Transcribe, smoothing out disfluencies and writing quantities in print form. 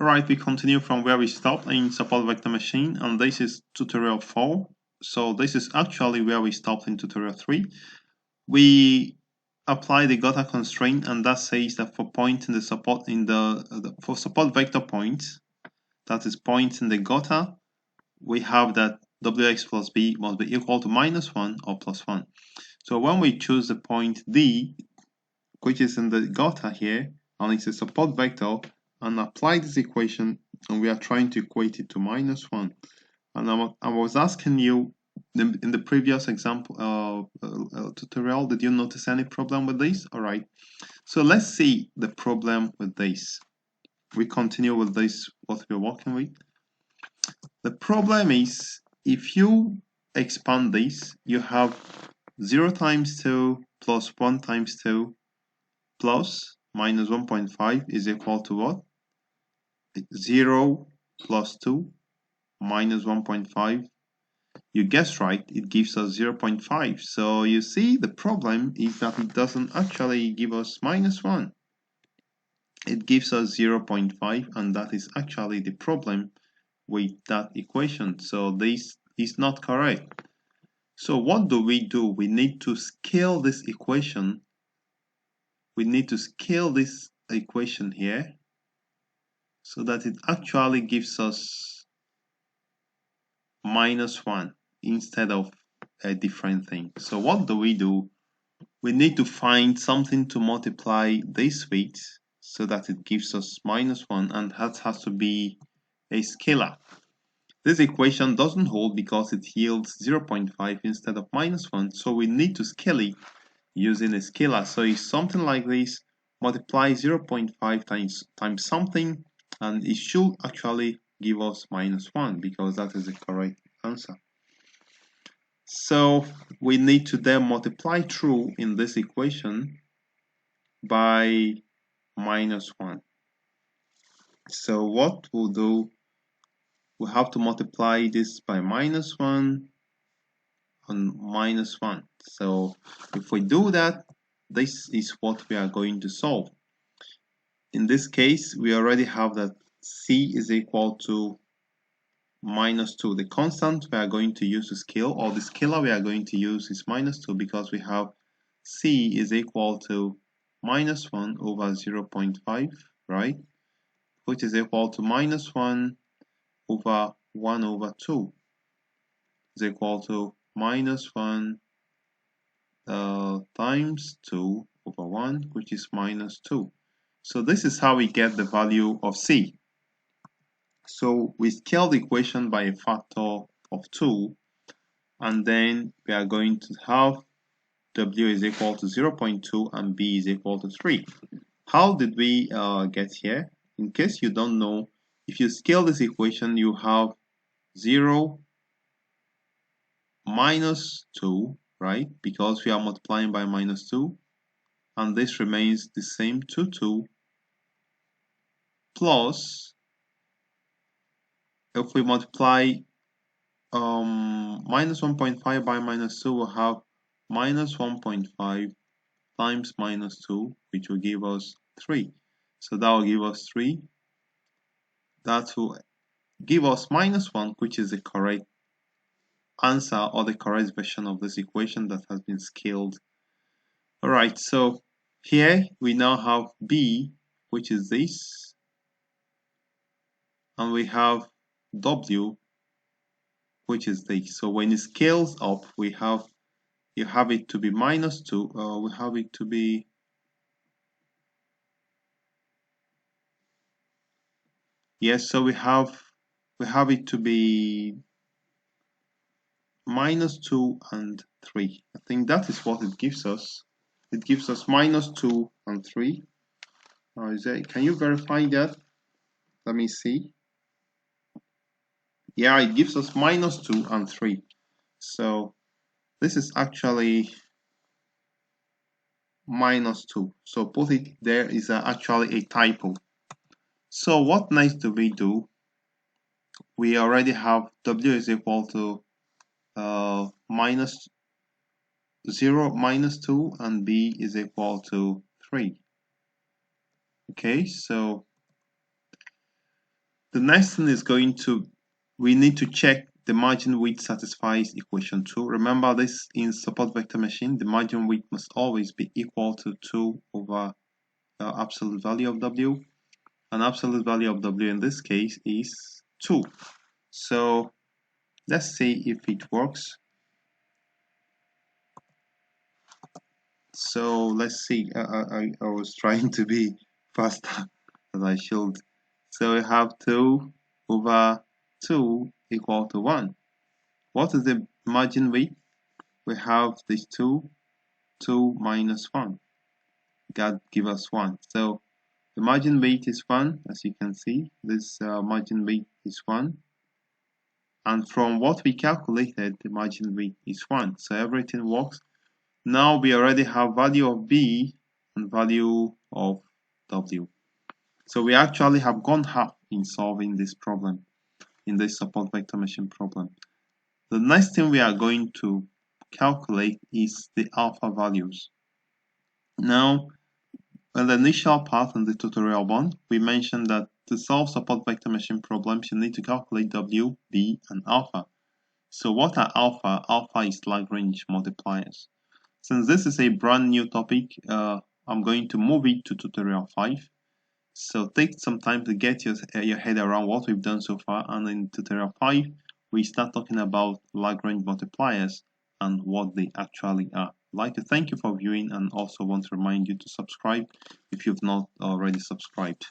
Alright, we continue from where we stopped in support vector machine, and this is tutorial 4. So this is actually where we stopped in tutorial 3. We apply the Gotha constraint, and that says that for point in the support for support vector points, that is points in the Gotha, we have that wx plus b must be equal to -1 or +1. So when we choose the point D, which is in the Gotha here, and it's a support vector, and apply this equation, and we are trying to equate it to -1. And I was asking you in the previous example tutorial, did you notice any problem with this? All right, so let's see the problem with this. We continue with this, what we're working with. The problem is, if you expand this, you have 0 times 2 plus 1 times 2 plus minus 1.5 is equal to what? 0 plus 2 minus 1.5. You guessed right, it gives us 0.5. So you see, the problem is that it doesn't actually give us -1. It gives us 0.5, and that is actually the problem with that equation. So this is not correct. So what do? We need to scale this equation. We need to scale this equation here so that it actually gives us -1 instead of a different thing. So what do? We need to find something to multiply this with so that it gives us -1, and that has to be a scalar. This equation doesn't hold because it yields 0.5 instead of -1, so we need to scale it using a scalar. So it's something like this: multiply 0.5 times something, and it should actually give us -1 because that is the correct answer. So we need to then multiply through in this equation by -1. So what we'll do, we have to multiply this by -1 and -1. So if we do that, this is what we are going to solve. In this case, we already have that c is equal to -2. The constant we are going to use to scale, or the scalar we are going to use, is -2 because we have c is equal to -1 over 0.5, right? Which is equal to -1 over 1 over 2 is equal to -1 times 2 over 1, which is -2. So this is how we get the value of c. So we scale the equation by a factor of 2, and then we are going to have w is equal to 0.2 and b is equal to 3. How did we get here? In case you don't know, if you scale this equation, you have 0 minus 2, right? Because we are multiplying by -2, and this remains the same, 2 plus, if we multiply -1.5 by -2, we'll have -1.5 times -2, which will give us 3. So that will give us 3. That will give us -1, which is the correct answer, or the correct version of this equation that has been scaled. Alright, so here we now have b, which is this, and we have w, which is this. So when it scales up, you have it to be -2, we have it to be yes, so we have it to be -2 and 3. I think that is what it gives us. It gives us -2 and 3. Can you verify that? Let me see. Yeah, it gives us -2 and 3. So this is actually -2. So put it there is actually a typo. So what next do? We already have w is equal to -0 -2 and b is equal to 3. Okay, so The next thing is we need to check the margin width satisfies equation 2. Remember this in support vector machine, the margin width must always be equal to 2 over the absolute value of W. And absolute value of W in this case is 2. So let's see if it works. So let's see, I was trying to be faster as I should. So we have 2 over 2 equal to 1. What is the margin width? We have this 2 minus 1. God give us 1. So the margin width is 1, as you can see. This margin width is 1. And from what we calculated, the margin width is 1. So everything works. Now we already have value of B and value of W. So we actually have gone half in solving this problem, in this support vector machine problem. The next thing we are going to calculate is the alpha values. Now, in the initial part in the tutorial 1, we mentioned that to solve support vector machine problems, you need to calculate W, B, and alpha. So what are alpha? Alpha is Lagrange multipliers. Since this is a brand new topic, I'm going to move it to tutorial 5. So take some time to get your head around what we've done so far, and in tutorial 5, we start talking about Lagrange multipliers and what they actually are. I'd like to thank you for viewing and also want to remind you to subscribe if you've not already subscribed.